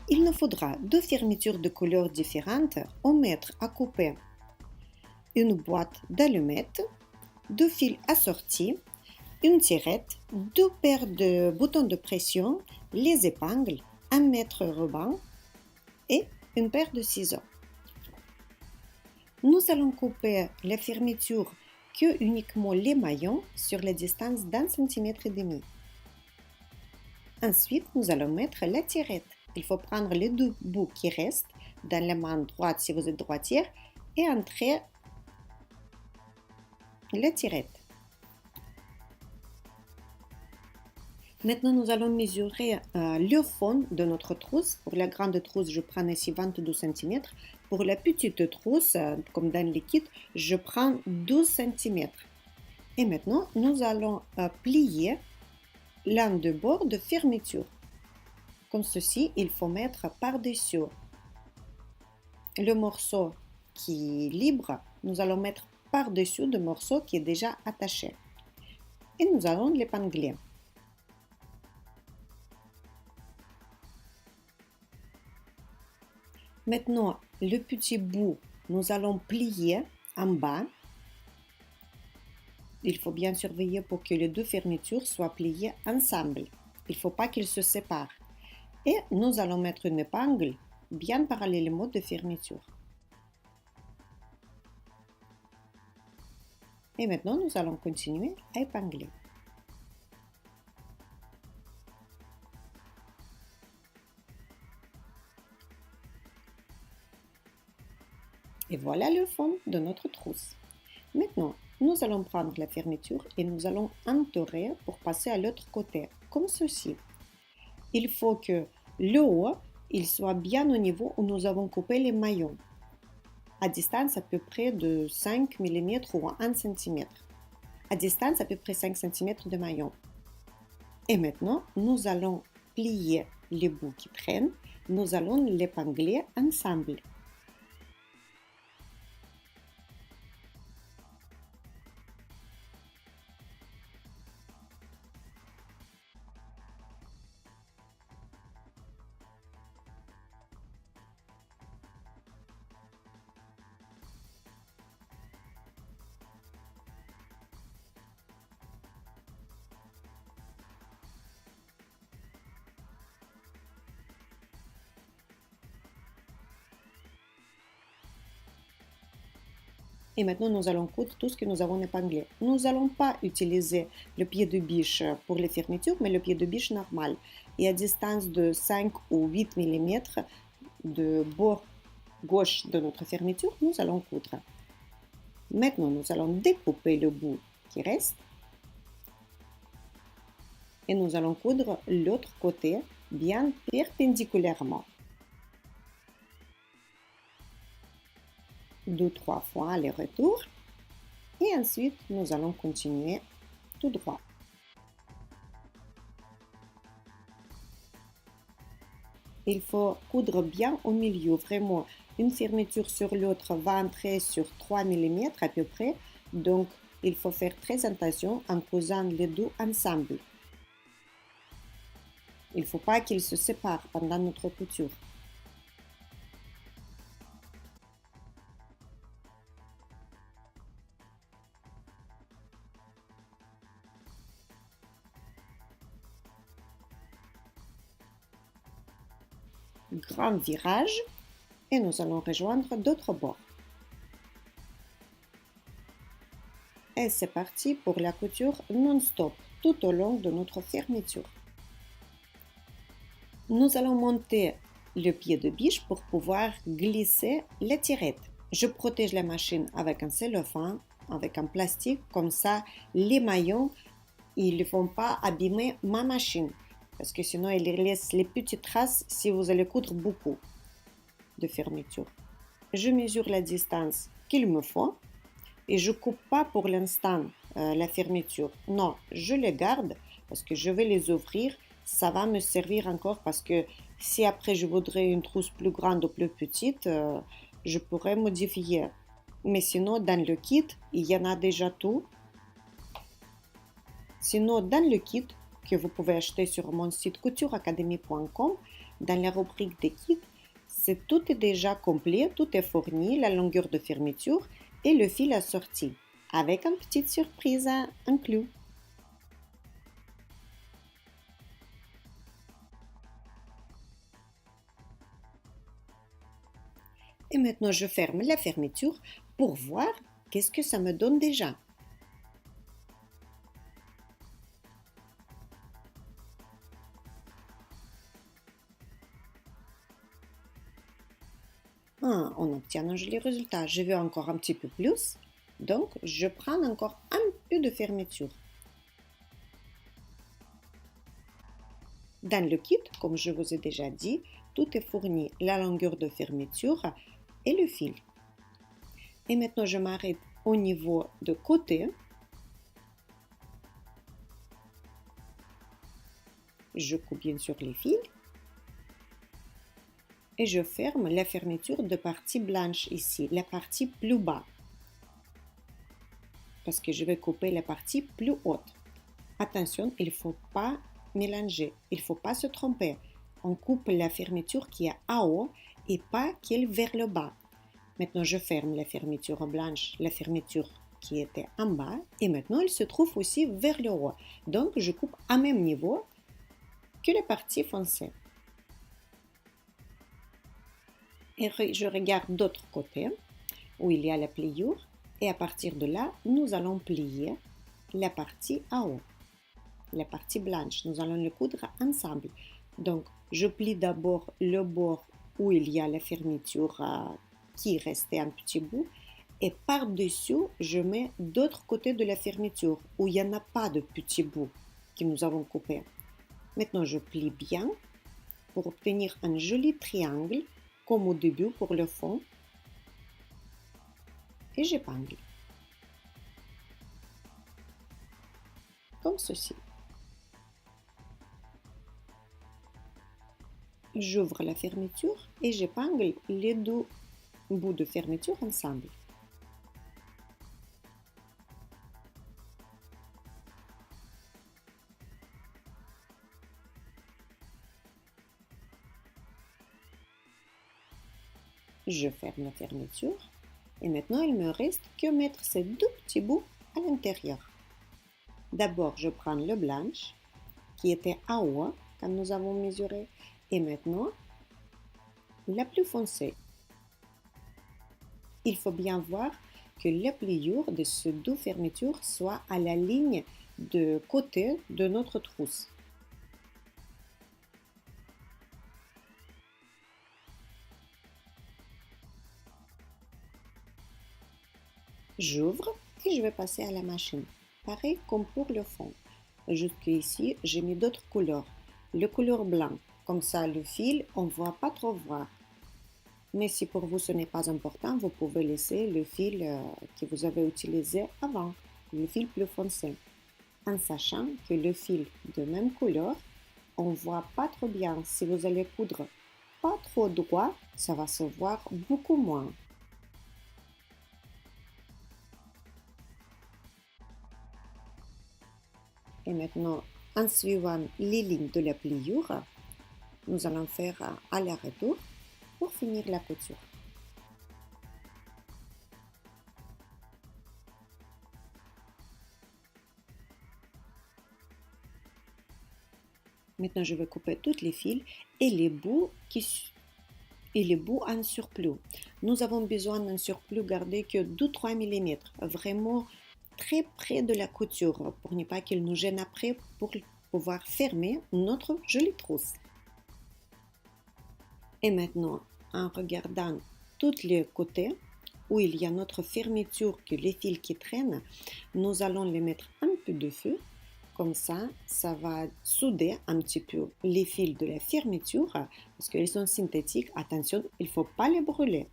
Il nous faudra deux fermetures de couleurs différentes, un mètre à couper, une boîte d'allumettes, deux fils assortis, une tirette, deux paires de boutons de pression, les épingles, un mètre ruban et une paire de ciseaux. Nous allons couper la fermeture que uniquement les maillons sur la distance d'1,5 cm. Ensuite, nous allons mettre la tirette. Il faut prendre les deux bouts qui restent dans la main droite si vous êtes droitière et entrer la tirette. Maintenant, nous allons mesurer le fond de notre trousse. Pour la grande trousse, je prends ici 22 cm. Pour la petite trousse, comme dans le kit, je prends 12 cm. Et maintenant, nous allons plier l'un des bords de fermeture. Comme ceci, il faut mettre par-dessus le morceau qui est libre. Nous allons mettre par-dessus le morceau qui est déjà attaché. Et nous allons l'épingler. Maintenant, le petit bout, nous allons plier en bas. Il faut bien surveiller pour que les deux fermetures soient pliées ensemble. Il ne faut pas qu'ils se séparent. Et nous allons mettre une épingle bien parallèlement de fermeture. Et maintenant, nous allons continuer à épingler. Et voilà le fond de notre trousse. Maintenant, nous allons prendre la fermeture et nous allons entourer pour passer à l'autre côté, comme ceci. Il faut que le haut il soit bien au niveau où nous avons coupé les maillons, à distance à peu près de 5 mm ou 1 cm. À distance à peu près 5 cm de maillon. Et maintenant, nous allons plier les bouts qui traînent, nous allons l'épingler ensemble. Et maintenant, nous allons coudre tout ce que nous avons épinglé. Nous n'allons pas utiliser le pied de biche pour les fermetures, mais le pied de biche normal. Et à distance de 5 ou 8 mm de bord gauche de notre fermeture, nous allons coudre. Maintenant, nous allons découper le bout qui reste. Et nous allons coudre l'autre côté bien perpendiculairement. 2-3 fois aller-retour et ensuite nous allons continuer tout droit. Il faut coudre bien au milieu, vraiment une fermeture sur l'autre va entrer sur 3 mm à peu près, donc il faut faire très attention en cousant les deux ensemble. Il ne faut pas qu'ils se séparent pendant notre couture. Grand virage et nous allons rejoindre d'autres bords. Et c'est parti pour la couture non-stop tout au long de notre fermeture. Nous allons monter le pied de biche pour pouvoir glisser la tirette. Je protège la machine avec un cellophane, avec un plastique, comme ça les maillons ils ne vont pas abîmer ma machine. Parce que sinon, il laisse les petites traces si vous allez coudre beaucoup de fermeture. Je mesure la distance qu'il me faut et je ne coupe pas pour l'instant la fermeture. Non, je les garde parce que je vais les ouvrir. Ça va me servir encore parce que si après je voudrais une trousse plus grande ou plus petite, je pourrais modifier. Mais sinon, dans le kit, il y en a déjà tout. Sinon, dans le kit, que vous pouvez acheter sur mon site coutureacademy.com, dans la rubrique des kits, tout est déjà complet, tout est fourni, la longueur de fermeture et le fil assorti, avec une petite surprise inclus. Et maintenant, je ferme la fermeture pour voir qu'est-ce que ça me donne déjà. Ah, on obtient un joli résultat. Je veux encore un petit peu plus. Donc, je prends encore un peu de fermeture. Dans le kit, comme je vous ai déjà dit, tout est fourni, la longueur de fermeture et le fil. Et maintenant, je m'arrête au niveau de côté. Je coupe bien sûr les fils. Et je ferme la fermeture de partie blanche ici, la partie plus bas. Parce que je vais couper la partie plus haute. Attention, il ne faut pas mélanger, il ne faut pas se tromper. On coupe la fermeture qui est en haut et pas qui est vers le bas. Maintenant, je ferme la fermeture blanche, la fermeture qui était en bas, et maintenant, elle se trouve aussi vers le haut. Donc, je coupe à même niveau que la partie foncée. Et je regarde d'autre côté, où il y a la pliure, et à partir de là, nous allons plier la partie en haut, la partie blanche. Nous allons le coudre ensemble. Donc, je plie d'abord le bord où il y a la fermeture qui restait un petit bout, et par-dessus, je mets d'autre côté de la fermeture où il n'y en a pas de petit bout que nous avons coupé. Maintenant, je plie bien pour obtenir un joli triangle, comme au début pour le fond, et j'épingle, comme ceci. J'ouvre la fermeture et j'épingle les deux bouts de fermeture ensemble. Je ferme la fermeture et maintenant il me reste que mettre ces deux petits bouts à l'intérieur. D'abord, je prends le blanche qui était en haut quand nous avons mesuré et maintenant la plus foncée. Il faut bien voir que la pliure de ces deux fermetures soit à la ligne de côté de notre trousse. J'ouvre et je vais passer à la machine. Pareil comme pour le fond. Jusqu'ici, j'ai mis d'autres couleurs. Le couleur blanc, comme ça le fil, on ne voit pas trop voir. Mais si pour vous ce n'est pas important, vous pouvez laisser le fil que vous avez utilisé avant, le fil plus foncé. En sachant que le fil de même couleur, on ne voit pas trop bien. Si vous allez coudre pas trop droit, ça va se voir beaucoup moins. Et maintenant, en suivant les lignes de la pliure, nous allons faire aller-retour pour finir la couture. Maintenant, je vais couper tous les fils et les bouts en surplus. Nous avons besoin d'un surplus gardé que 2-3 mm, vraiment très près de la couture pour ne pas qu'il nous gêne après pour pouvoir fermer notre jolie trousse. Et maintenant, en regardant tous les côtés où il y a notre fermeture, que les fils qui traînent, nous allons les mettre un peu de feu. Comme ça va souder un petit peu les fils de la fermeture parce qu'ils sont synthétiques. Attention, il ne faut pas les brûler.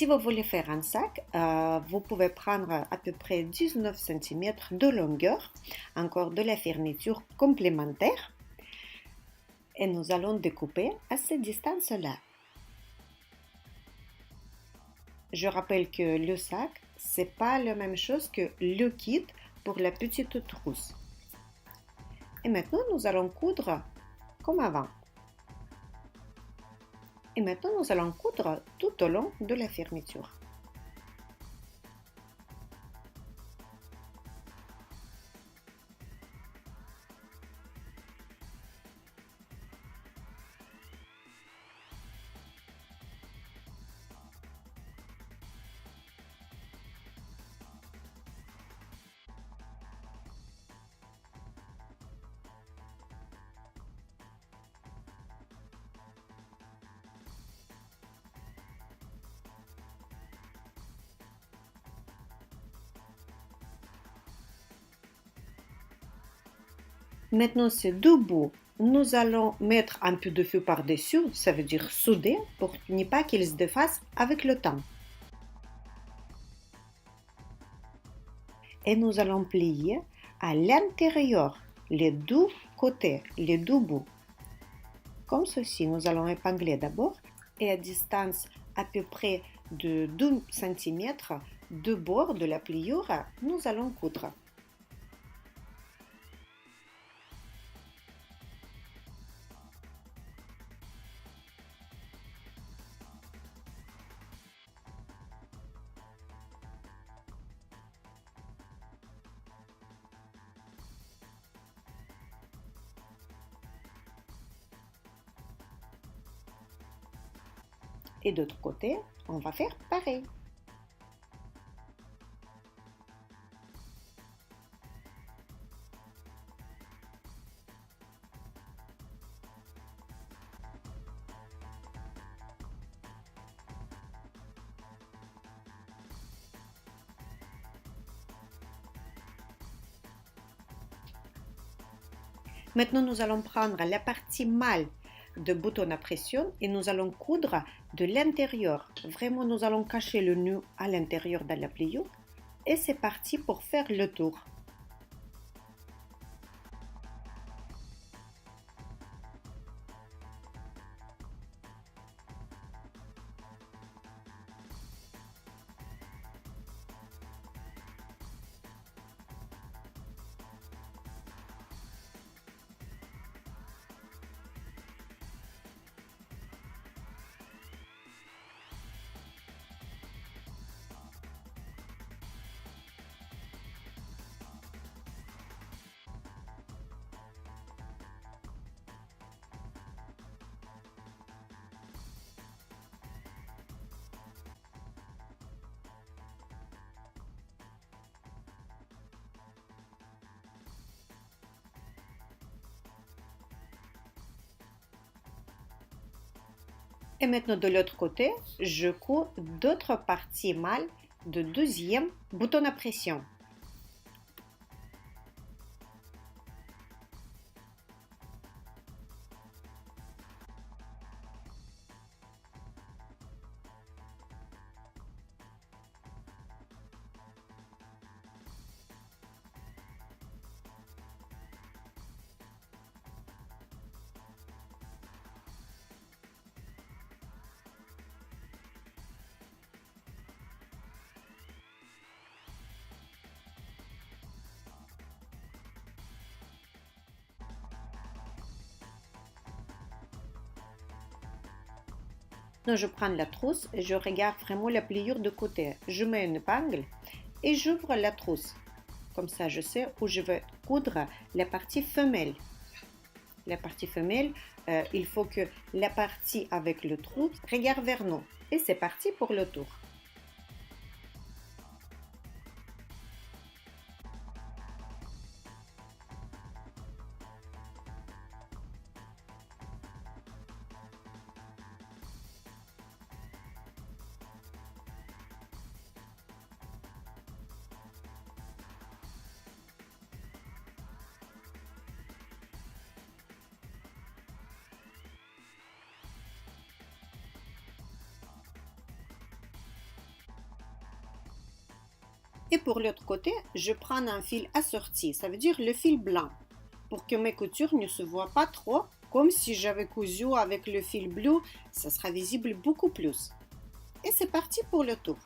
Si vous voulez faire un sac, vous pouvez prendre à peu près 19 cm de longueur, encore de la fourniture complémentaire, et nous allons découper à cette distance-là. Je rappelle que le sac, c'est pas la même chose que le kit pour la petite trousse. Et maintenant, nous allons coudre comme avant. Et maintenant, nous allons coudre tout au long de la fermeture. Maintenant, ces deux bouts, nous allons mettre un peu de feu par-dessus, ça veut dire souder, pour ne pas qu'ils se défassent avec le temps. Et nous allons plier à l'intérieur, les deux côtés, les deux bouts. Comme ceci, nous allons épingler d'abord et à distance à peu près de 2 cm de bord de la pliure, nous allons coudre. Et d'autre côté, on va faire pareil. Maintenant, nous allons prendre la partie mâle de bouton à pression et nous allons coudre de l'intérieur. Vraiment, nous allons cacher le nœud à l'intérieur de la pliure et c'est parti pour faire le tour. Et maintenant de l'autre côté, je couds d'autres parties mâles de deuxième bouton à pression. Donc je prends la trousse et je regarde vraiment la pliure de côté. Je mets une épingle et j'ouvre la trousse. Comme ça, je sais où je vais coudre la partie femelle. La partie femelle, il faut que la partie avec le trou regarde vers nous. Et c'est parti pour le tour. Et pour l'autre côté, je prends un fil assorti, ça veut dire le fil blanc, pour que mes coutures ne se voient pas trop, comme si j'avais cousu avec le fil bleu, ça sera visible beaucoup plus. Et c'est parti pour le tour.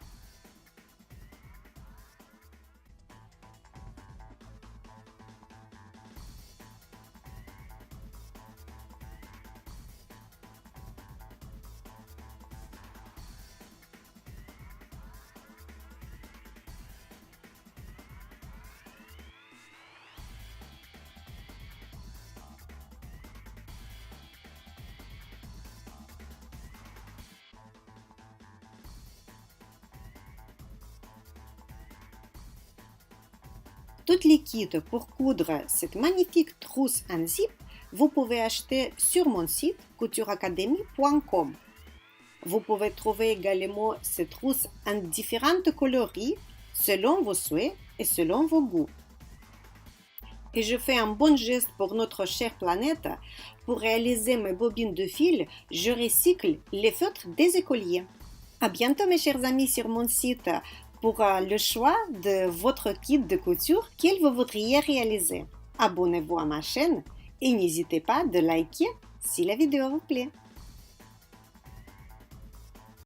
Toutes les kits pour coudre cette magnifique trousse en zip, vous pouvez acheter sur mon site coutureacademy.com. Vous pouvez trouver également ces trousses en différentes coloris selon vos souhaits et selon vos goûts. Et je fais un bon geste pour notre chère planète. Pour réaliser mes bobines de fil, je recycle les feutres des écoliers. À bientôt mes chers amis sur mon site pour le choix de votre kit de couture qu'il vous voudriez réaliser. Abonnez-vous à ma chaîne et n'hésitez pas de liker si la vidéo vous plaît.